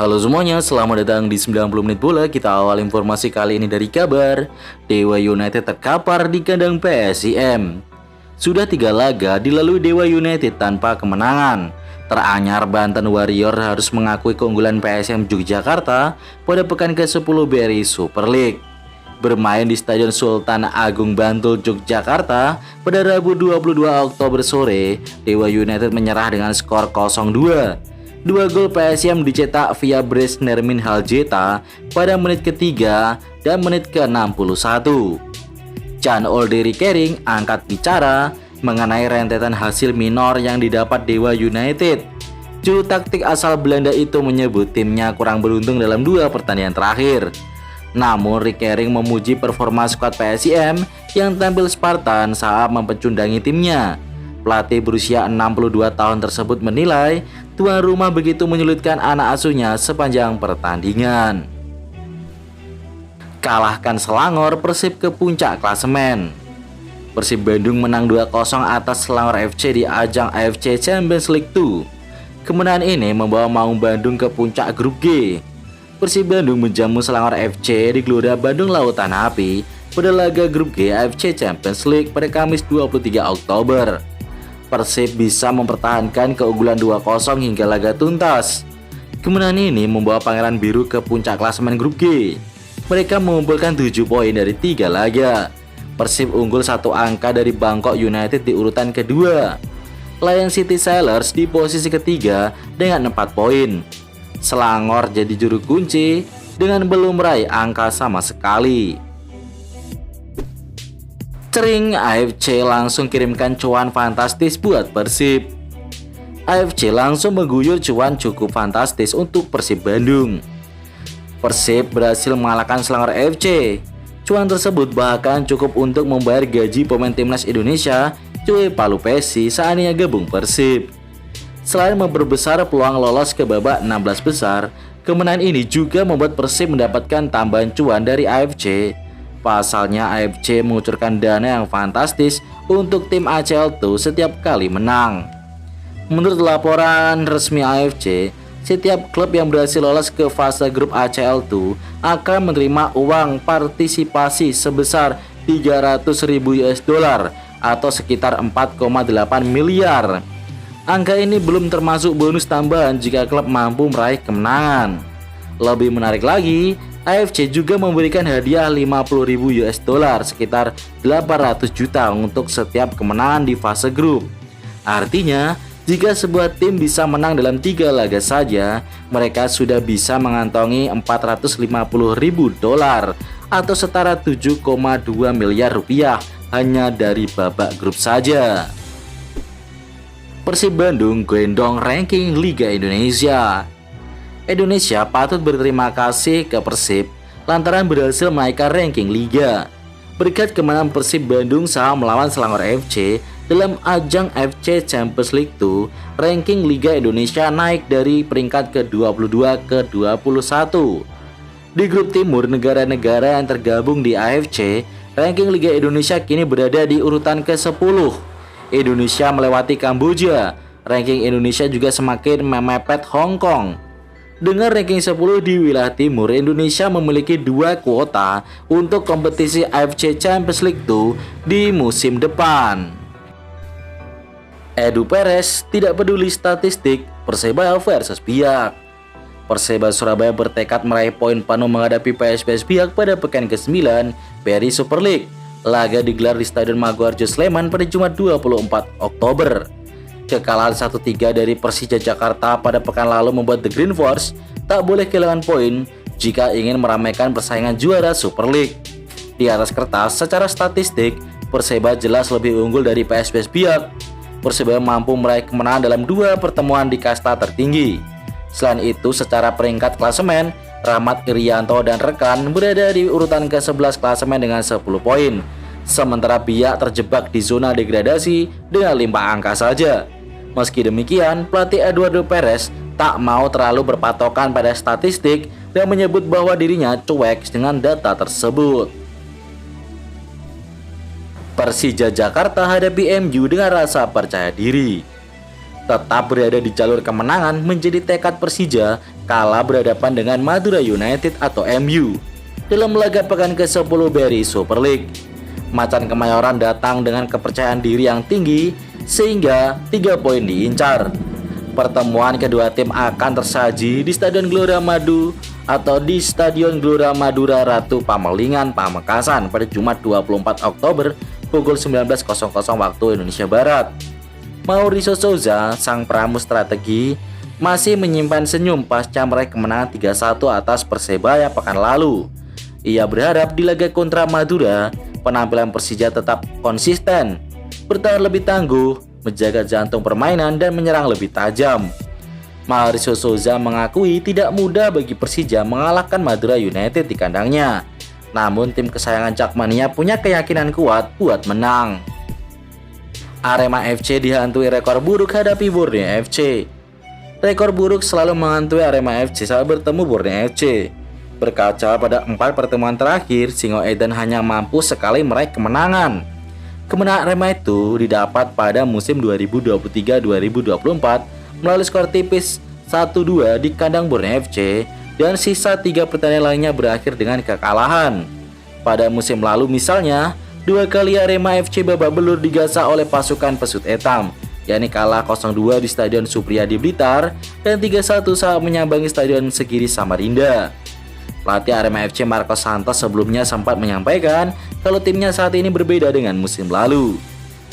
Halo semuanya, selamat datang di 90 menit bola. Kita awal informasi kali ini dari kabar Dewa United terkapar di kandang PSIM. Sudah 3 laga dilalui Dewa United tanpa kemenangan. Teranyar Banten Warrior harus mengakui keunggulan PSM Yogyakarta pada pekan ke-10 BRI Super League. Bermain di Stadion Sultan Agung Bantul, Yogyakarta pada Rabu 22 Oktober sore, Dewa United menyerah dengan skor 0-2. 2 gol PSM dicetak via brace Nermin Haljeta pada menit ketiga dan menit ke-61. Jan Olderi Kering angkat bicara mengenai rentetan hasil minor yang didapat Dewa United. Juru taktik asal Belanda itu menyebut timnya kurang beruntung dalam 2 pertandingan terakhir. Namun Rick Kering memuji performa skuad PSIM yang tampil Spartan saat mempecundangi timnya. Pelatih berusia 62 tahun tersebut menilai tuan rumah begitu menyulitkan anak asuhnya sepanjang pertandingan. Kalahkan Selangor, Persib ke puncak klasemen. Persib Bandung menang 2-0 atas Selangor FC di ajang AFC Champions League 2. Kemenangan ini membawa Maung Bandung ke puncak grup G. Persib Bandung menjamu Selangor FC di Gelora Bandung Lautan Api pada laga grup G AFC Champions League pada Kamis 23 Oktober. Persib bisa mempertahankan keunggulan 2-0 hingga laga tuntas. Kemenangan ini membawa Pangeran Biru ke puncak klasemen grup G. Mereka mengumpulkan 7 poin dari 3 laga. Persib unggul 1 angka dari Bangkok United di urutan kedua. Lion City Sailors di posisi ketiga dengan 4 poin. Selangor jadi juru kunci dengan belum meraih angka sama sekali. Cering, AFC langsung kirimkan cuan fantastis buat Persib. AFC langsung mengguyur cuan cukup fantastis untuk Persib Bandung. Persib berhasil mengalahkan Selangor FC. Cuan tersebut bahkan cukup untuk membayar gaji pemain timnas Indonesia Cuy Palu Pesi saat ia gabung Persib. Selain memperbesar peluang lolos ke babak 16 besar, kemenangan ini juga membuat Persib mendapatkan tambahan cuan dari AFC. Pasalnya AFC mengucurkan dana yang fantastis untuk tim ACL2 setiap kali menang. Menurut laporan resmi AFC, setiap klub yang berhasil lolos ke fase grup ACL2 akan menerima uang partisipasi sebesar 300.000 US dollar atau sekitar 4,8 miliar. Angka ini belum termasuk bonus tambahan jika klub mampu meraih kemenangan. Lebih menarik lagi, AFC juga memberikan hadiah 50.000 US dollar sekitar 800 juta untuk setiap kemenangan di fase grup. Artinya, jika sebuah tim bisa menang dalam 3 laga saja, mereka sudah bisa mengantongi 450.000 dolar atau setara 7,2 miliar rupiah hanya dari babak grup saja. Persib Bandung gendong ranking Liga Indonesia. Indonesia patut berterima kasih ke Persib lantaran berhasil menaikkan ranking Liga. Berkat kemenangan Persib Bandung saat melawan Selangor FC dalam ajang AFC Champions League 2, ranking Liga Indonesia naik dari peringkat ke-22 ke 21. Di grup timur negara-negara yang tergabung di AFC, ranking Liga Indonesia kini berada di urutan ke-10. Indonesia melewati Kamboja. Ranking Indonesia juga semakin memepet Hong Kong. Dengan ranking 10 di wilayah timur, Indonesia memiliki 2 kuota untuk kompetisi AFC Champions League 2 di musim depan. Edu Perez tidak peduli statistik Persebaya versus Biak. Persebaya Surabaya bertekad meraih poin penuh menghadapi PSPS Biak pada pekan ke-9 BRI Super League. Laga digelar di Stadion Maguwarjo Sleman pada Jumat 24 Oktober. Kekalahan 1-3 dari Persija Jakarta pada pekan lalu membuat The Green Force tak boleh kehilangan poin jika ingin meramaikan persaingan juara Super League. Di atas kertas, secara statistik, Persebaya jelas lebih unggul dari PSPS Biak. Persebaya mampu meraih kemenangan dalam 2 pertemuan di kasta tertinggi. Selain itu, secara peringkat klasemen, Rahmat Irianto dan rekan berada di urutan ke-11 klasemen dengan 10 poin. Sementara Biak terjebak di zona degradasi dengan 5 angka saja. Meski demikian, pelatih Eduardo Perez tak mau terlalu berpatokan pada statistik dan menyebut bahwa dirinya cuek dengan data tersebut. Persija Jakarta hadapi MU dengan rasa percaya diri. Tetap berada di jalur kemenangan menjadi tekad Persija kala berhadapan dengan Madura United atau MU dalam laga pekan ke-10 BRI Super League. Macan Kemayoran datang dengan kepercayaan diri yang tinggi sehingga 3 poin diincar. Pertemuan kedua tim akan tersaji di Stadion Gelora Madu atau di Stadion Gelora Madura Ratu Pamalingan, Pamekasan pada Jumat 24 Oktober pukul 19.00 waktu Indonesia Barat. Mauricio Souza, sang pramu strategi, masih menyimpan senyum pasca meraih kemenangan 3-1 atas Persebaya pekan lalu. Ia berharap di laga kontra Madura, penampilan Persija tetap konsisten, bertahan lebih tangguh, menjaga jantung permainan dan menyerang lebih tajam. Mauricio Souza mengakui tidak mudah bagi Persija mengalahkan Madura United di kandangnya. Namun tim kesayangan Jakmania punya keyakinan kuat buat menang. Arema FC dihantui rekor buruk hadapi Borneo FC. Rekor buruk selalu menghantui Arema FC saat bertemu Borneo FC. Berkaca pada 4 pertemuan terakhir, Singoedan hanya mampu sekali meraih kemenangan. Kemenangan Arema itu didapat pada musim 2023-2024 melalui skor tipis 1-2 di kandang Borneo FC dan sisa 3 pertandingan lainnya berakhir dengan kekalahan. Pada musim lalu misalnya, 2 kali Arema FC babak belur digasa oleh pasukan Pesut Etam, yakni kalah 0-2 di Stadion Supriyadi Blitar dan 3-1 saat menyambangi Stadion Segiri Samarinda. Pelatih Arema FC Marco Santos sebelumnya sempat menyampaikan kalau timnya saat ini berbeda dengan musim lalu.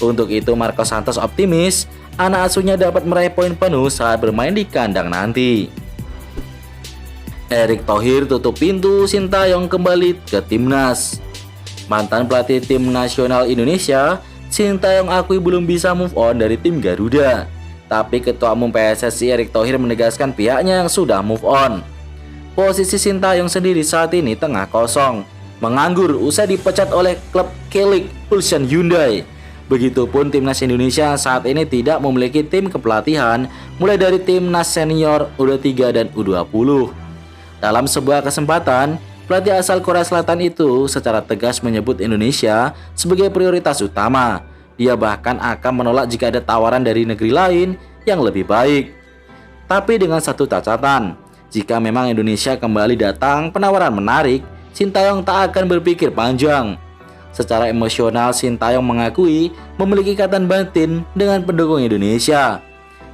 Untuk itu Marco Santos optimis anak asuhnya dapat meraih poin penuh saat bermain di kandang nanti. Erick Thohir tutup pintu Sintayong kembali ke timnas. Mantan pelatih tim nasional Indonesia, Sintayong akui belum bisa move on dari tim Garuda. Tapi Ketua Umum PSSI Erick Thohir menegaskan pihaknya yang sudah move on. Posisi Sintayong sendiri saat ini tengah kosong, menganggur usai dipecat oleh klub K-League Ulsan Hyundai. Begitupun timnas Indonesia saat ini tidak memiliki tim kepelatihan mulai dari timnas senior U23 dan U20. Dalam sebuah kesempatan, pelatih asal Korea Selatan itu secara tegas menyebut Indonesia sebagai prioritas utama. Dia bahkan akan menolak jika ada tawaran dari negeri lain yang lebih baik. Tapi dengan satu catatan, jika memang Indonesia kembali datang penawaran menarik, Sintayong tak akan berpikir panjang. Secara emosional, Sintayong mengakui memiliki ikatan batin dengan pendukung Indonesia.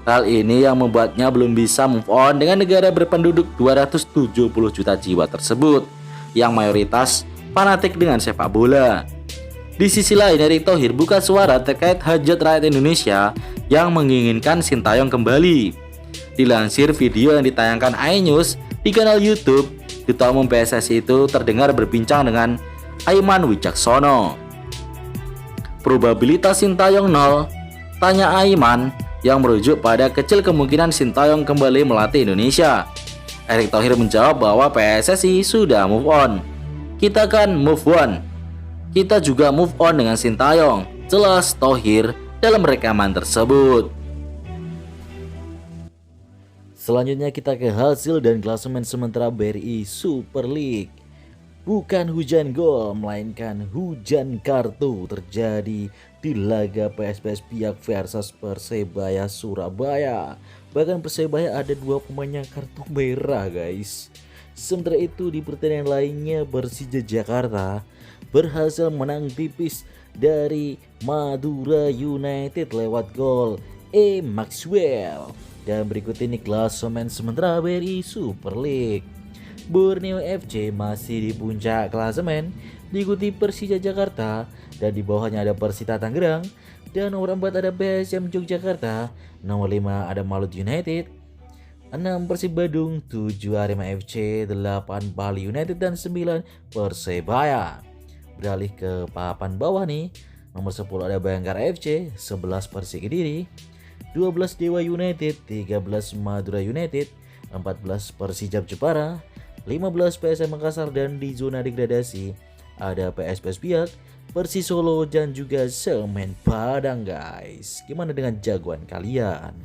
Hal ini yang membuatnya belum bisa move on dengan negara berpenduduk 270 juta jiwa tersebut, yang mayoritas fanatik dengan sepak bola. Di sisi lain, Erick Thohir buka suara terkait hajat rakyat Indonesia yang menginginkan Sintayong kembali. Dilansir video yang ditayangkan iNews di kanal YouTube, Ketua Umum PSSI itu terdengar berbincang dengan Aiman Wicaksono. Probabilitas Sintayong 0? Tanya Aiman, yang merujuk pada kecil kemungkinan Sintayong kembali melatih Indonesia. Erick Thohir menjawab bahwa PSSI sudah move on. Kita kan move on. Kita juga move on dengan Sintayong, jelas Thohir dalam rekaman tersebut. Selanjutnya kita ke hasil dan klasemen sementara BRI Super League. Bukan hujan gol, melainkan hujan kartu terjadi di laga PSPS Piak versus Persebaya Surabaya. Bahkan Persebaya ada 2 pemainnya kartu merah guys. Sementara itu di pertandingan lainnya Persija Jakarta berhasil menang tipis dari Madura United lewat gol Maxwell. Dan berikut ini klasemen sementara BRI Super League. Borneo FC masih di puncak klasemen, diikuti Persija Jakarta, dan di bawahnya ada Persita Tangerang, dan nomor 4 ada PSM Yogyakarta, nomor 5 ada Malut United, 6 Persib Bandung, 7 Arema FC, 8 Bali United, dan 9 Persebaya. Beralih ke papan bawah nih, nomor 10 ada Bayangkara FC, 11 Persik Kediri, 12 Dewa United, 13 Madura United, 14 Persijap Jepara, 15 PSM Makassar, dan di zona degradasi ada PSPS Biak, Persis Solo, dan juga Semen Padang guys. Gimana dengan jagoan kalian?